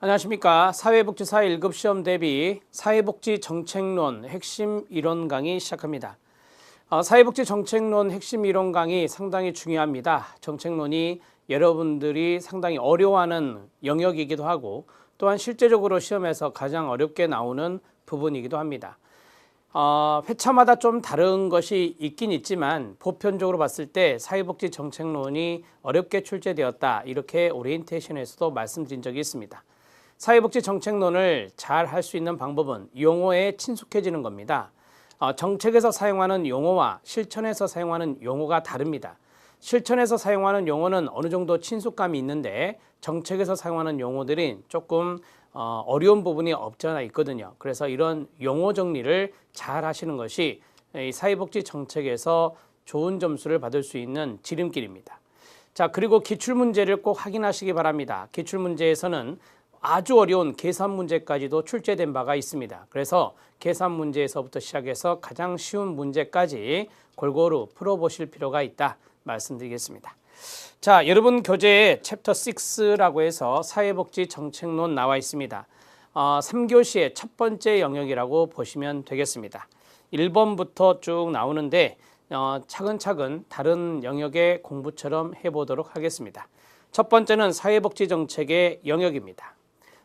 안녕하십니까. 사회복지사 1급 시험 대비 사회복지 정책론 핵심 이론 강의 시작합니다. 사회복지 정책론 핵심 이론 강의 상당히 중요합니다. 정책론이 여러분들이 상당히 어려워하는 영역이기도 하고 또한 실제적으로 시험에서 가장 어렵게 나오는 부분이기도 합니다. 회차마다 좀 다른 것이 있긴 있지만 보편적으로 봤을 때 사회복지 정책론이 어렵게 출제되었다, 이렇게 오리엔테이션에서도 말씀드린 적이 있습니다. 사회복지 정책론을 잘 할 수 있는 방법은 용어에 친숙해지는 겁니다. 정책에서 사용하는 용어와 실천에서 사용하는 용어가 다릅니다. 실천에서 사용하는 용어는 어느 정도 친숙감이 있는데 정책에서 사용하는 용어들이 조금 어려운 부분이 없지 않아 있거든요. 그래서 이런 용어 정리를 잘 하시는 것이 이 사회복지 정책에서 좋은 점수를 받을 수 있는 지름길입니다. 자, 그리고 기출문제를 꼭 확인하시기 바랍니다. 기출문제에서는 아주 어려운 계산 문제까지도 출제된 바가 있습니다. 그래서 계산 문제에서부터 시작해서 가장 쉬운 문제까지 골고루 풀어보실 필요가 있다 말씀드리겠습니다. 자, 여러분 교재에 챕터 6라고 해서 사회복지 정책론 나와 있습니다. 3교시의 첫 번째 영역이라고 보시면 되겠습니다. 1번부터 쭉 나오는데 차근차근 다른 영역의 공부처럼 해보도록 하겠습니다. 첫 번째는 사회복지 정책의 영역입니다.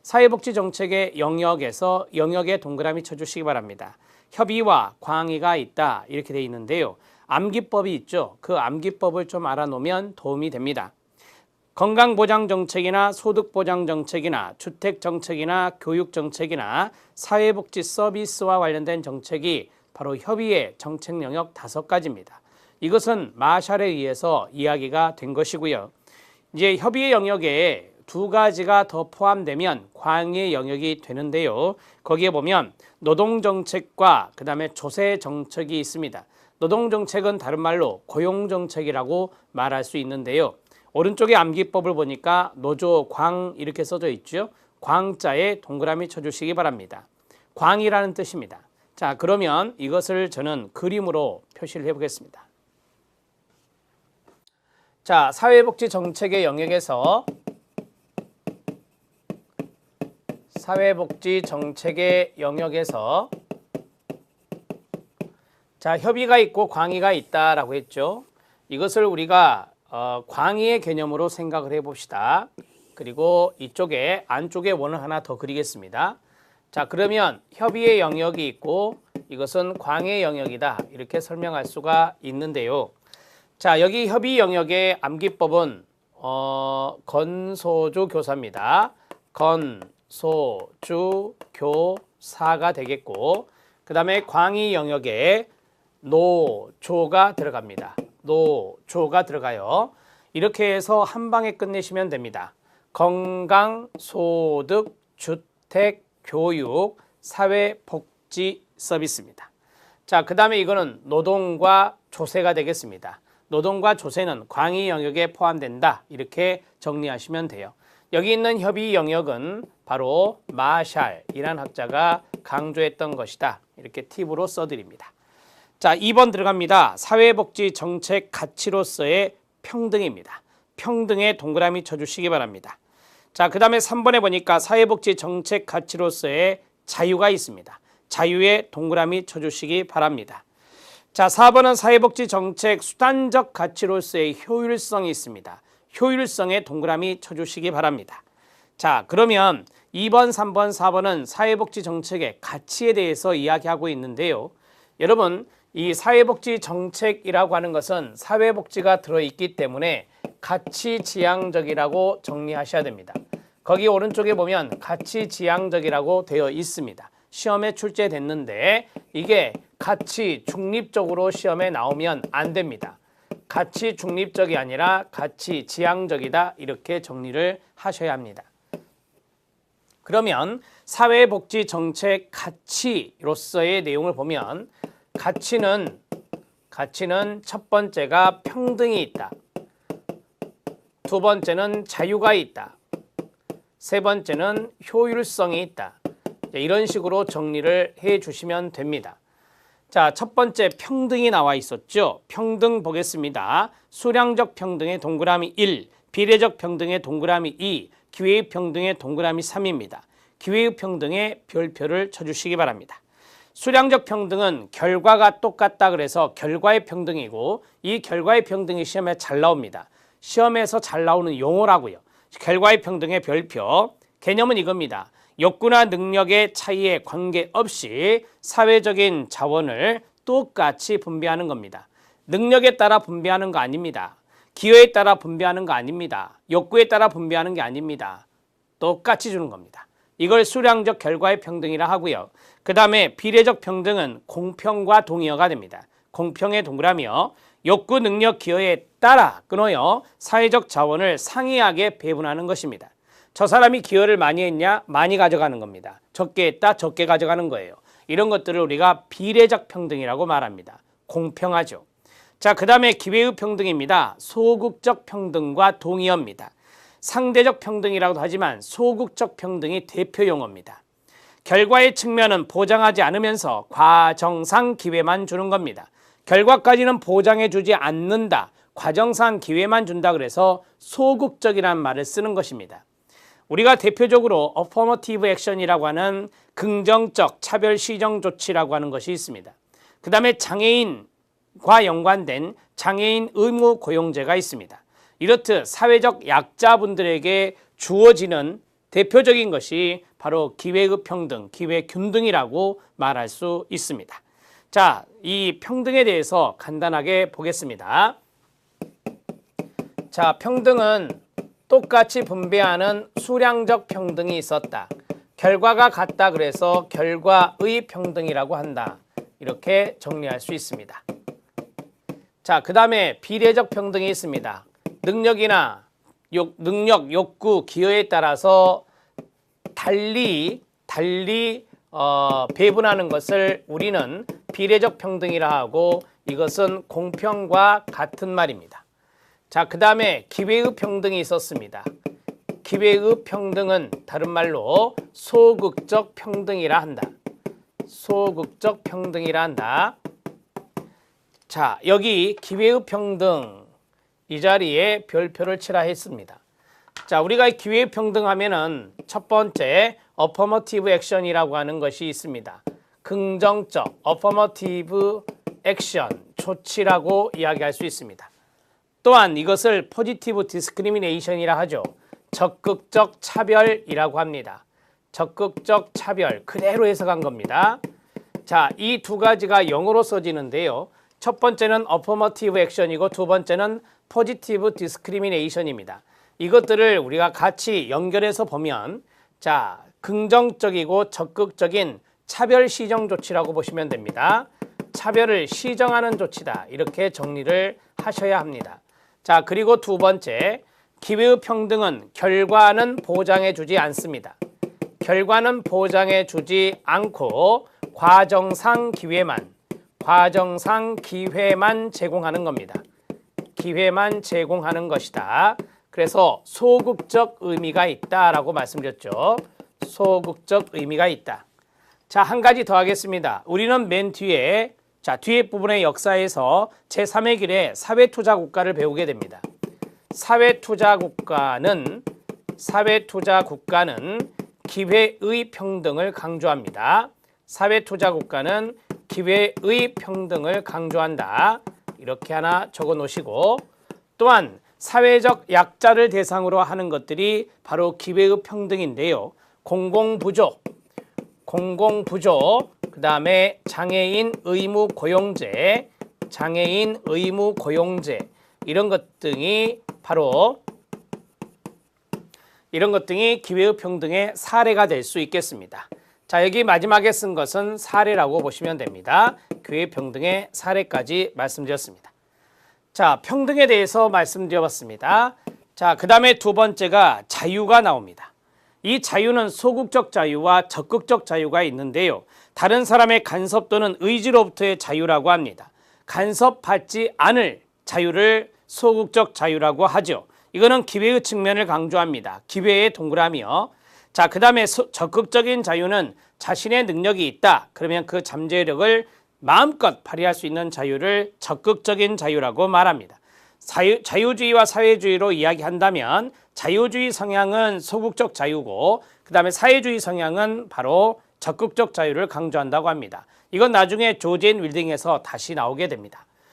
사회복지 정책의 영역에서 영역에 동그라미 쳐주시기 바랍니다. 협의와 광의가 있다, 이렇게 되어 있는데요. 암기법이 있죠. 그 암기법을 좀 알아놓으면 도움이 됩니다. 건강보장정책이나 소득보장정책이나 주택정책이나 교육정책이나 사회복지 서비스와 관련된 정책이 바로 협의의 정책 영역 5가지입니다. 이것은 마샬에 의해서 이야기가 된 것이고요. 이제 협의의 영역에 2가지가 더 포함되면 광의의 영역이 되는데요. 거기에 보면 노동정책과 그 다음에 조세정책이 있습니다. 노동정책은 다른 말로 고용정책이라고 말할 수 있는데요. 오른쪽에 암기법을 보니까 노조광 이렇게 써져 있죠. 광자에 동그라미 쳐주시기 바랍니다. 광이라는 뜻입니다. 자, 그러면 이것을 저는 그림으로 표시를 해보겠습니다. 자, 사회복지 정책의 영역에서 자, 협의가 있고 광의가 있다라고 했죠. 이것을 우리가 광의의 개념으로 생각을 해봅시다. 그리고 이쪽에 안쪽에 원을 하나 더 그리겠습니다. 자, 그러면 협의의 영역이 있고 이것은 광의의 영역이다, 이렇게 설명할 수가 있는데요. 자, 여기 협의 영역의 암기법은 건소주 교사입니다. 건소주 교사가 되겠고, 그 다음에 광의 영역에 노조가 들어갑니다. 노조가 들어가요. 이렇게 해서 한 방에 끝내시면 됩니다. 건강, 소득, 주택, 교육, 사회복지 서비스입니다. 자, 그 다음에 이거는 노동과 조세가 되겠습니다. 노동과 조세는 광의 영역에 포함된다, 이렇게 정리하시면 돼요. 여기 있는 협의 영역은 바로 마샬이라는 학자가 강조했던 것이다, 이렇게 팁으로 써드립니다. 자, 2번 들어갑니다. 사회복지 정책 가치로서의 평등입니다. 평등에 동그라미 쳐주시기 바랍니다. 자, 그 다음에 3번에 보니까 사회복지 정책 가치로서의 자유가 있습니다. 자유에 동그라미 쳐주시기 바랍니다. 자, 4번은 사회복지 정책 수단적 가치로서의 효율성이 있습니다. 효율성에 동그라미 쳐주시기 바랍니다. 자, 그러면 2번, 3번, 4번은 사회복지 정책의 가치에 대해서 이야기하고 있는데요. 여러분, 이 사회복지 정책이라고 하는 것은 사회복지가 들어있기 때문에 가치지향적이라고 정리하셔야 됩니다. 거기 오른쪽에 보면 가치지향적이라고 되어 있습니다. 시험에 출제됐는데 이게 가치 중립적으로 시험에 나오면 안 됩니다. 가치 중립적이 아니라 가치 지향적이다, 이렇게 정리를 하셔야 합니다. 그러면 사회복지 정책 가치로서의 내용을 보면 가치는 첫 번째가 평등이 있다. 두 번째는 자유가 있다. 세 번째는 효율성이 있다. 이런 식으로 정리를 해 주시면 됩니다. 자, 첫 번째 평등이 나와 있었죠. 평등 보겠습니다. 수량적 평등의 동그라미 1, 비례적 평등의 동그라미 2, 기회의 평등의 동그라미 3입니다. 기회의 평등에 별표를 쳐주시기 바랍니다. 수량적 평등은 결과가 똑같다 그래서 결과의 평등이고 이 결과의 평등이 시험에 잘 나옵니다. 시험에서 잘 나오는 용어라고요. 결과의 평등의 별표, 개념은 이겁니다. 욕구나 능력의 차이에 관계없이 사회적인 자원을 똑같이 분배하는 겁니다. 능력에 따라 분배하는 거 아닙니다. 기회에 따라 분배하는 거 아닙니다. 욕구에 따라 분배하는 게 아닙니다. 똑같이 주는 겁니다. 이걸 수량적 결과의 평등이라 하고요. 그 다음에 비례적 평등은 공평과 동의어가 됩니다. 공평의 동그라미요. 욕구, 능력, 기여에 따라 끊어요. 사회적 자원을 상이하게 배분하는 것입니다. 저 사람이 기여를 많이 했냐? 많이 가져가는 겁니다. 적게 했다? 적게 가져가는 거예요. 이런 것들을 우리가 비례적 평등이라고 말합니다. 공평하죠. 자, 그 다음에 기회의 평등입니다. 소극적 평등과 동의어입니다. 상대적 평등이라고도 하지만 소극적 평등이 대표 용어입니다. 결과의 측면은 보장하지 않으면서 과정상 기회만 주는 겁니다. 결과까지는 보장해 주지 않는다. 과정상 기회만 준다 그래서 소극적이라는 말을 쓰는 것입니다. 우리가 대표적으로 affirmative action이라고 하는 긍정적 차별 시정 조치라고 하는 것이 있습니다. 그 다음에 장애인과 연관된 장애인 의무 고용제가 있습니다. 이렇듯 사회적 약자분들에게 주어지는 대표적인 것이 바로 기회의 평등, 기회균등이라고 말할 수 있습니다. 자, 이 평등에 대해서 간단하게 보겠습니다. 자, 평등은 똑같이 분배하는 수량적 평등이 있었다. 결과가 같다 그래서 결과의 평등이라고 한다. 이렇게 정리할 수 있습니다. 자, 그 다음에 비례적 평등이 있습니다. 능력이나 능력, 욕구, 기여에 따라서 달리 배분하는 것을 우리는 비례적 평등이라 하고 이것은 공평과 같은 말입니다. 자, 그 다음에 기회의 평등이 있었습니다. 기회의 평등은 다른 말로 소극적 평등이라 한다. 소극적 평등이라 한다. 자, 여기 기회의 평등 이 자리에 별표를 치라 했습니다. 자, 우리가 기회의 평등 하면은 첫 번째 affirmative action이라고 하는 것이 있습니다. 긍정적 affirmative action 조치라고 이야기할 수 있습니다. 또한 이것을 positive discrimination이라 하죠. 적극적 차별이라고 합니다. 적극적 차별 그대로 해석한 겁니다. 자, 이 두 가지가 영어로 써지는데요. 첫 번째는 affirmative action이고 두 번째는 positive discrimination입니다. 이것들을 우리가 같이 연결해서 보면 자, 긍정적이고 적극적인 차별 시정 조치라고 보시면 됩니다. 차별을 시정하는 조치다. 이렇게 정리를 하셔야 합니다. 자, 그리고 두 번째, 기회의 평등은 결과는 보장해 주지 않습니다. 결과는 보장해 주지 않고 과정상 기회만 제공하는 겁니다. 기회만 제공하는 것이다. 그래서 소극적 의미가 있다라고 말씀드렸죠. 소극적 의미가 있다. 자, 한 가지 더 하겠습니다. 우리는 맨 뒤에 뒤에 부분의 역사에서 제3의 길에 사회투자국가를 배우게 됩니다. 사회투자국가는 기회의 평등을 강조합니다. 사회투자국가는 기회의 평등을 강조한다. 이렇게 하나 적어 놓으시고 또한 사회적 약자를 대상으로 하는 것들이 바로 기회의 평등인데요. 공공부조, 그 다음에 장애인 의무 고용제, 이런 것 등이 기회의 평등의 사례가 될 수 있겠습니다. 자, 여기 마지막에 쓴 것은 사례라고 보시면 됩니다. 기회의 평등의 사례까지 말씀드렸습니다. 자, 평등에 대해서 말씀드려봤습니다. 자, 그 다음에 두 번째가 자유가 나옵니다. 이 자유는 소극적 자유와 적극적 자유가 있는데요. 다른 사람의 간섭 또는 의지로부터의 자유라고 합니다. 간섭받지 않을 자유를 소극적 자유라고 하죠. 이거는 기회의 측면을 강조합니다. 기회의 동그라미요. 자, 그 다음에 적극적인 자유는 자신의 능력이 있다. 그러면 그 잠재력을 마음껏 발휘할 수 있는 자유를 적극적인 자유라고 말합니다. 자유주의와 사회주의로 이야기한다면 자유주의 성향은 소극적 자유고 그다음에 사회주의 성향은 바로 적극적 자유를 강조한다고 합니다. 이건 나중에 조지 앤 윌딩에서 다시 나오게 됩니다.